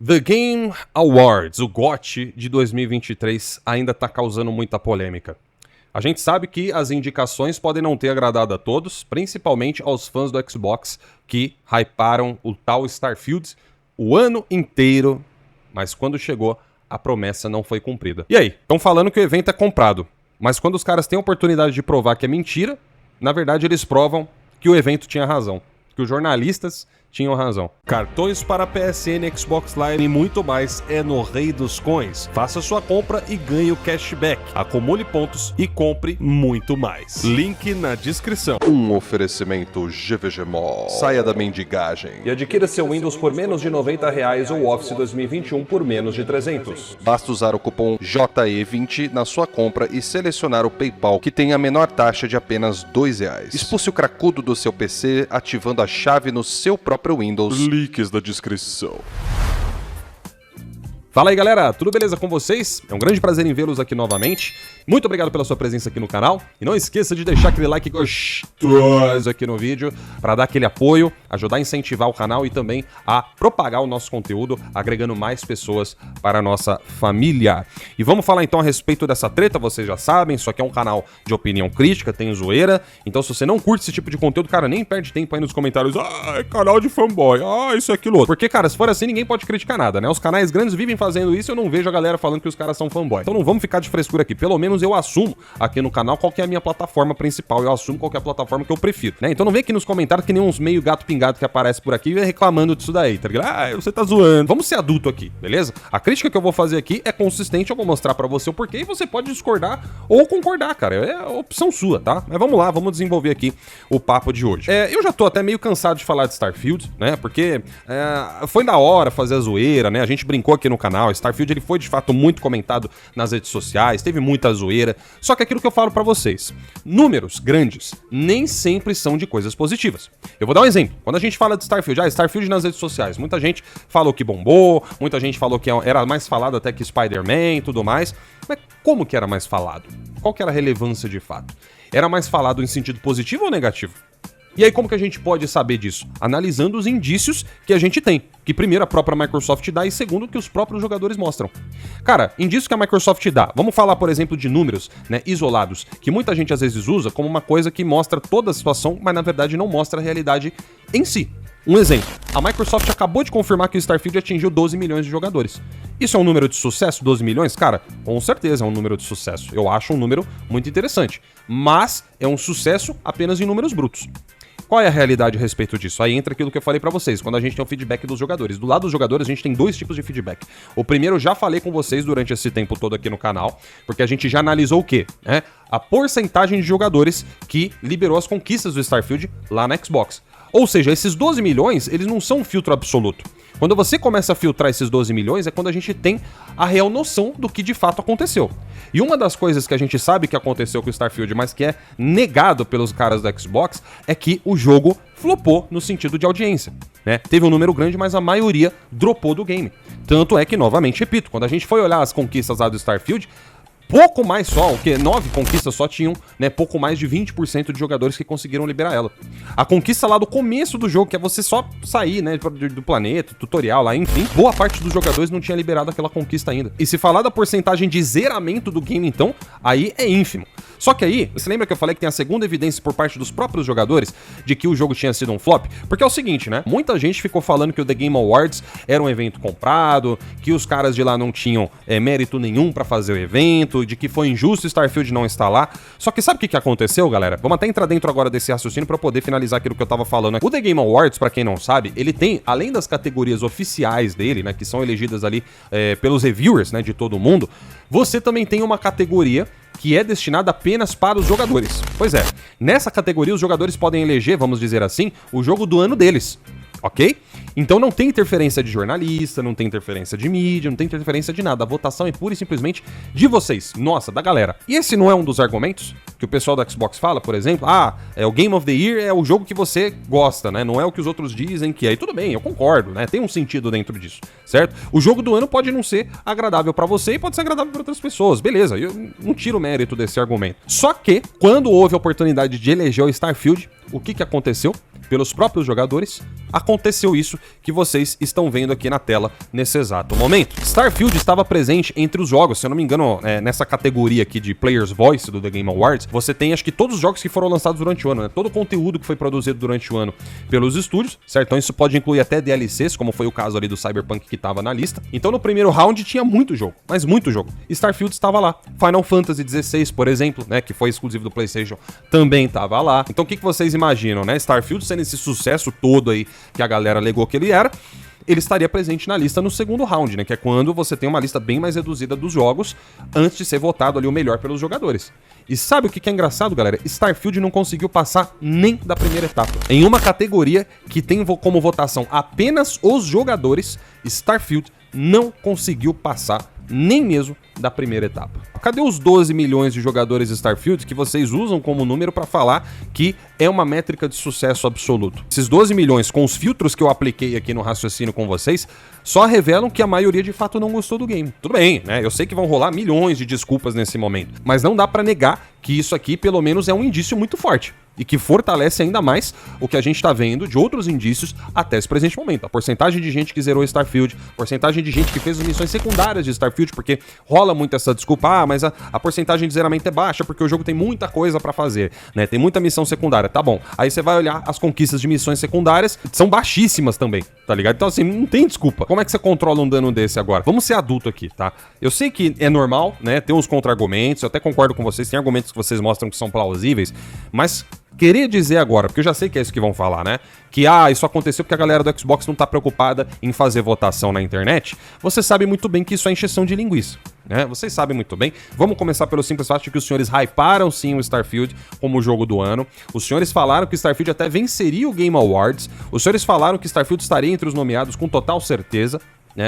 The Game Awards, o GOTY de 2023, ainda tá causando muita polêmica. A gente sabe que as indicações podem não ter agradado a todos, principalmente aos fãs do Xbox que hyparam o tal Starfield o ano inteiro, mas quando chegou, a promessa não foi cumprida. E aí? Estão falando que o evento é comprado, mas quando os caras têm a oportunidade de provar que é mentira, na verdade eles provam que o evento tinha razão, que os jornalistas tinham razão. Cartões para PSN, Xbox Live e muito mais é no Rei dos Coins. Faça sua compra e ganhe o cashback. Acumule pontos e compre muito mais. Link na descrição. Um oferecimento GVG Mall. Saia da mendigagem. E adquira seu Windows por menos de R$90 ou Office 2021 por menos de 300. Basta usar o cupom JE20 na sua compra e selecionar o PayPal, que tem a menor taxa de apenas R$2. Expulse o cracudo do seu PC ativando a chave no seu próprio Windows. Links da descrição. Fala aí, galera, tudo beleza com vocês? É um grande prazer em vê-los aqui novamente. Muito obrigado pela sua presença aqui no canal. E não esqueça de deixar aquele like gostoso aqui no vídeo para dar aquele apoio, ajudar a incentivar o canal e também a propagar o nosso conteúdo, agregando mais pessoas para a nossa família. E vamos falar então a respeito dessa treta, vocês já sabem, isso aqui é um canal de opinião crítica, tem zoeira. Então se você não curte esse tipo de conteúdo, cara, nem perde tempo aí nos comentários. Ah, é canal de fanboy, isso é aquilo outro. Porque, cara, se for assim, ninguém pode criticar nada, né? Os canais grandes vivem fazendo isso e eu não vejo a galera falando que os caras são fanboy. Então não vamos ficar de frescura aqui. Pelo menos eu assumo aqui no canal qual que é a minha plataforma principal. Eu assumo qual que é a plataforma que eu prefiro, né? Então não vem aqui nos comentários que nem uns meio gato pingado que aparece por aqui reclamando disso daí, tá ligado? Ah, você tá zoando. Vamos ser adulto aqui, beleza? A crítica que eu vou fazer aqui é consistente, eu vou mostrar pra você o porquê e você pode discordar ou concordar, cara. É opção sua, tá? Mas vamos lá, vamos desenvolver aqui o papo de hoje. Eu já tô até meio cansado de falar de Starfield, né? Porque foi da hora fazer a zoeira, né? A gente brincou aqui no canal. Starfield ele foi de fato muito comentado nas redes sociais, teve muita zoeira. Só que aquilo que eu falo pra vocês, números grandes nem sempre são de coisas positivas. Eu vou dar um exemplo. Quando a gente fala de Starfield, Starfield nas redes sociais, muita gente falou que bombou, muita gente falou que era mais falado até que Spider-Man e tudo mais. Mas como que era mais falado? Qual que era a relevância de fato? Era mais falado em sentido positivo ou negativo? E aí como que a gente pode saber disso? Analisando os indícios que a gente tem, que primeiro a própria Microsoft dá e segundo que os próprios jogadores mostram. Cara, indício que a Microsoft dá, vamos falar por exemplo de números, né, isolados, que muita gente às vezes usa como uma coisa que mostra toda a situação, mas na verdade não mostra a realidade em si. Um exemplo, a Microsoft acabou de confirmar que o Starfield atingiu 12 milhões de jogadores. Isso é um número de sucesso, 12 milhões? Cara, com certeza é um número de sucesso. Eu acho um número muito interessante, mas é um sucesso apenas em números brutos. Qual é a realidade a respeito disso? Aí entra aquilo que eu falei pra vocês, quando a gente tem o feedback dos jogadores. Do lado dos jogadores, a gente tem dois tipos de feedback. O primeiro eu já falei com vocês durante esse tempo todo aqui no canal, porque a gente já analisou o quê? A porcentagem de jogadores que liberou as conquistas do Starfield lá na Xbox. Ou seja, esses 12 milhões, eles não são um filtro absoluto. Quando você começa a filtrar esses 12 milhões é quando a gente tem a real noção do que de fato aconteceu. E uma das coisas que a gente sabe que aconteceu com o Starfield, mas que é negado pelos caras do Xbox, é que o jogo flopou no sentido de audiência, né? Teve um número grande, mas a maioria dropou do game. Tanto é que, novamente, repito, quando a gente foi olhar as conquistas lá do Starfield, pouco mais só, o que 9 conquistas só tinham, né, pouco mais de 20% de jogadores que conseguiram liberar ela. A conquista lá do começo do jogo, que é você só sair, né, do planeta, tutorial lá, enfim, boa parte dos jogadores não tinha liberado aquela conquista ainda. E se falar da porcentagem de zeramento do game, então, aí é ínfimo. Só que aí, você lembra que eu falei que tem a segunda evidência por parte dos próprios jogadores de que o jogo tinha sido um flop? Porque é o seguinte, né? Muita gente ficou falando que o The Game Awards era um evento comprado, que os caras de lá não tinham mérito nenhum pra fazer o evento, de que foi injusto Starfield não estar lá. Só que sabe o que aconteceu, galera? Vamos até entrar dentro agora desse raciocínio pra poder finalizar aquilo que eu tava falando aqui. O The Game Awards, pra quem não sabe, ele tem, além das categorias oficiais dele, né, que são elegidas ali pelos reviewers, né, de todo mundo, você também tem uma categoria que é destinada apenas para os jogadores. Pois é, nessa categoria os jogadores podem eleger, vamos dizer assim, o jogo do ano deles. Ok? Então não tem interferência de jornalista, não tem interferência de mídia, não tem interferência de nada. A votação é pura e simplesmente de vocês, nossa, da galera. E esse não é um dos argumentos que o pessoal do Xbox fala, por exemplo? O Game of the Year é o jogo que você gosta, né? Não é o que os outros dizem que é. E tudo bem, eu concordo, né? Tem um sentido dentro disso, certo? O jogo do ano pode não ser agradável pra você e pode ser agradável pra outras pessoas. Beleza, eu não tiro o mérito desse argumento. Só que, quando houve a oportunidade de eleger o Starfield, o que aconteceu? pelos próprios jogadores, aconteceu isso que vocês estão vendo aqui na tela nesse exato momento. Starfield estava presente entre os jogos, se eu não me engano, nessa categoria aqui de Player's Voice do The Game Awards, você tem acho que todos os jogos que foram lançados durante o ano, né? Todo o conteúdo que foi produzido durante o ano pelos estúdios, certo? Então isso pode incluir até DLCs, como foi o caso ali do Cyberpunk que estava na lista. Então no primeiro round tinha muito jogo, mas muito jogo. Starfield estava lá. Final Fantasy XVI, por exemplo, né, que foi exclusivo do PlayStation, também estava lá. Então o que vocês imaginam, né? Starfield sendo esse sucesso todo aí que a galera alegou que ele era, ele estaria presente na lista no segundo round, né? Que é quando você tem uma lista bem mais reduzida dos jogos antes de ser votado ali o melhor pelos jogadores. E sabe o que é engraçado, galera? Starfield não conseguiu passar nem da primeira etapa. Em uma categoria que tem como votação apenas os jogadores, Starfield não conseguiu passar nem mesmo da primeira etapa. Cadê os 12 milhões de jogadores de Starfield que vocês usam como número para falar que é uma métrica de sucesso absoluto? Esses 12 milhões, com os filtros que eu apliquei aqui no raciocínio com vocês, só revelam que a maioria de fato não gostou do game. Tudo bem, né? Eu sei que vão rolar milhões de desculpas nesse momento, mas não dá para negar que isso aqui pelo menos é um indício muito forte e que fortalece ainda mais o que a gente tá vendo de outros indícios até esse presente momento. A porcentagem de gente que zerou Starfield, porcentagem de gente que fez as missões secundárias de Starfield, porque rola muito essa desculpa, mas a porcentagem de zeramento é baixa porque o jogo tem muita coisa pra fazer, né? Tem muita missão secundária, tá bom. Aí você vai olhar as conquistas de missões secundárias, são baixíssimas também, tá ligado? Então assim, não tem desculpa. Como é que você controla um dano desse agora? Vamos ser adulto aqui, tá? Eu sei que é normal, né? Tem uns contra-argumentos, eu até concordo com vocês, tem argumentos que vocês mostram que são plausíveis, mas querer dizer agora, porque eu já sei que é isso que vão falar, né? Que, isso aconteceu porque a galera do Xbox não tá preocupada em fazer votação na internet. Você sabe muito bem que isso é encheção de linguiça, né? Vocês sabem muito bem. Vamos começar pelo simples fato de que os senhores hyparam sim o Starfield como o jogo do ano. Os senhores falaram que Starfield até venceria o Game Awards. Os senhores falaram que Starfield estaria entre os nomeados com total certeza.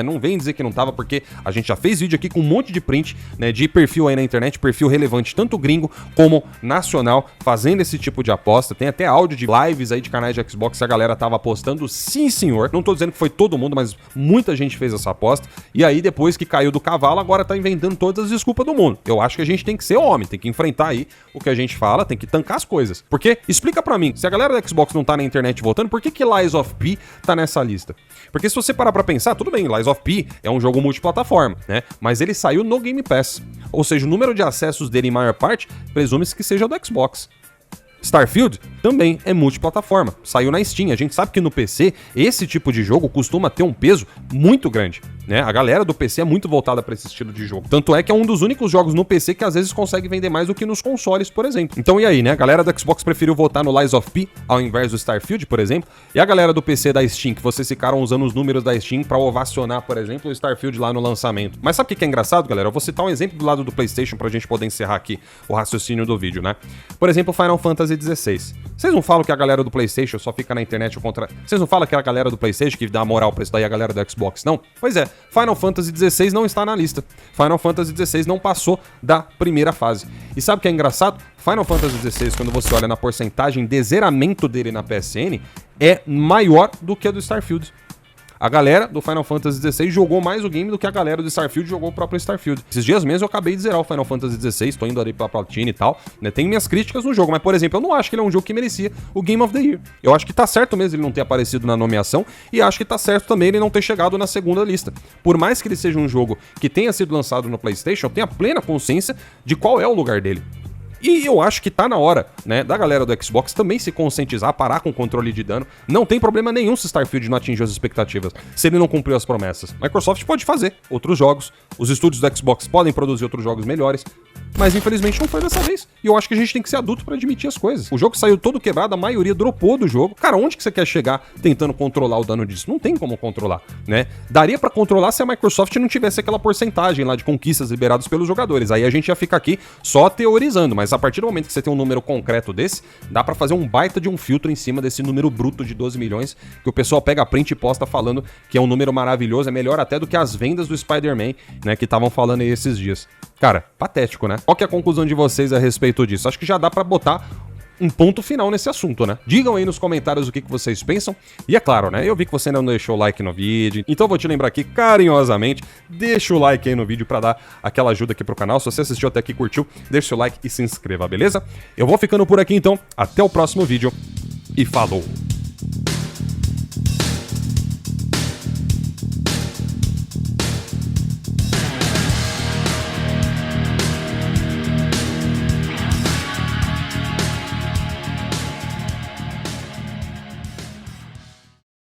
Não vem dizer que não tava, porque a gente já fez vídeo aqui com um monte de print, né, de perfil aí na internet, perfil relevante, tanto gringo como nacional, fazendo esse tipo de aposta. Tem até áudio de lives aí de canais de Xbox que a galera tava apostando, sim senhor. Não tô dizendo que foi todo mundo, mas muita gente fez essa aposta. E aí depois que caiu do cavalo, agora tá inventando todas as desculpas do mundo. Eu acho que a gente tem que ser homem, tem que enfrentar aí o que a gente fala, tem que tancar as coisas. Porque, explica pra mim, se a galera da Xbox não tá na internet votando, por que Lies of P tá nessa lista? Porque se você parar pra pensar, tudo bem, Lies of P é um jogo multiplataforma, né? Mas ele saiu no Game Pass. Ou seja, o número de acessos dele, em maior parte, presume-se que seja do Xbox. Starfield também é multiplataforma, saiu na Steam. A gente sabe que no PC esse tipo de jogo costuma ter um peso muito grande, né? A galera do PC é muito voltada para esse estilo de jogo. Tanto é que é um dos únicos jogos no PC que às vezes consegue vender mais do que nos consoles, por exemplo. Então e aí, né? A galera do Xbox preferiu votar no Lies of P ao invés do Starfield, por exemplo. E a galera do PC da Steam, que vocês ficaram usando os números da Steam para ovacionar, por exemplo, o Starfield lá no lançamento. Mas sabe o que é engraçado, galera? Eu vou citar um exemplo do lado do PlayStation pra gente poder encerrar aqui o raciocínio do vídeo, né? Por exemplo, Final Fantasy XVI. Vocês não falam que a galera do PlayStation só fica na internet contra... Vocês não falam que é a galera do PlayStation que dá moral pra isso daí a galera do Xbox, não? Pois é, Final Fantasy XVI não está na lista. Final Fantasy XVI não passou da primeira fase. E sabe o que é engraçado? Final Fantasy XVI, quando você olha na porcentagem de zeramento dele na PSN, é maior do que a do Starfield. A galera do Final Fantasy XVI jogou mais o game do que a galera do Starfield jogou o próprio Starfield. Esses dias mesmo eu acabei de zerar o Final Fantasy XVI, tô indo ali pra platina e tal, né? Tem minhas críticas no jogo, mas, por exemplo, eu não acho que ele é um jogo que merecia o Game of the Year. Eu acho que tá certo mesmo ele não ter aparecido na nomeação, e acho que tá certo também ele não ter chegado na segunda lista. Por mais que ele seja um jogo que tenha sido lançado no PlayStation, eu tenho a plena consciência de qual é o lugar dele. E eu acho que tá na hora, né, da galera do Xbox também se conscientizar, parar com o controle de dano. Não tem problema nenhum se Starfield não atingiu as expectativas, se ele não cumpriu as promessas. Microsoft pode fazer outros jogos, os estúdios do Xbox podem produzir outros jogos melhores, mas infelizmente não foi dessa vez. E eu acho que a gente tem que ser adulto pra admitir as coisas. O jogo saiu todo quebrado, a maioria dropou do jogo. Cara, onde que você quer chegar tentando controlar o dano disso? Não tem como controlar, né? Daria pra controlar se a Microsoft não tivesse aquela porcentagem lá de conquistas liberadas pelos jogadores. Aí a gente ia ficar aqui só teorizando, mas a partir do momento que você tem um número concreto desse, dá pra fazer um baita de um filtro em cima desse número bruto de 12 milhões, que o pessoal pega a print e posta falando que é um número maravilhoso, é melhor até do que as vendas do Spider-Man, né, que estavam falando aí esses dias. Cara, patético, né? Qual que é a conclusão de vocês a respeito disso? Acho que já dá pra botar um ponto final nesse assunto, né? Digam aí nos comentários o que vocês pensam. E é claro, né? Eu vi que você ainda não deixou o like no vídeo, então eu vou te lembrar aqui carinhosamente, deixa o like aí no vídeo pra dar aquela ajuda aqui pro canal. Se você assistiu até aqui, curtiu, deixa o seu like e se inscreva, beleza? Eu vou ficando por aqui então, até o próximo vídeo e falou!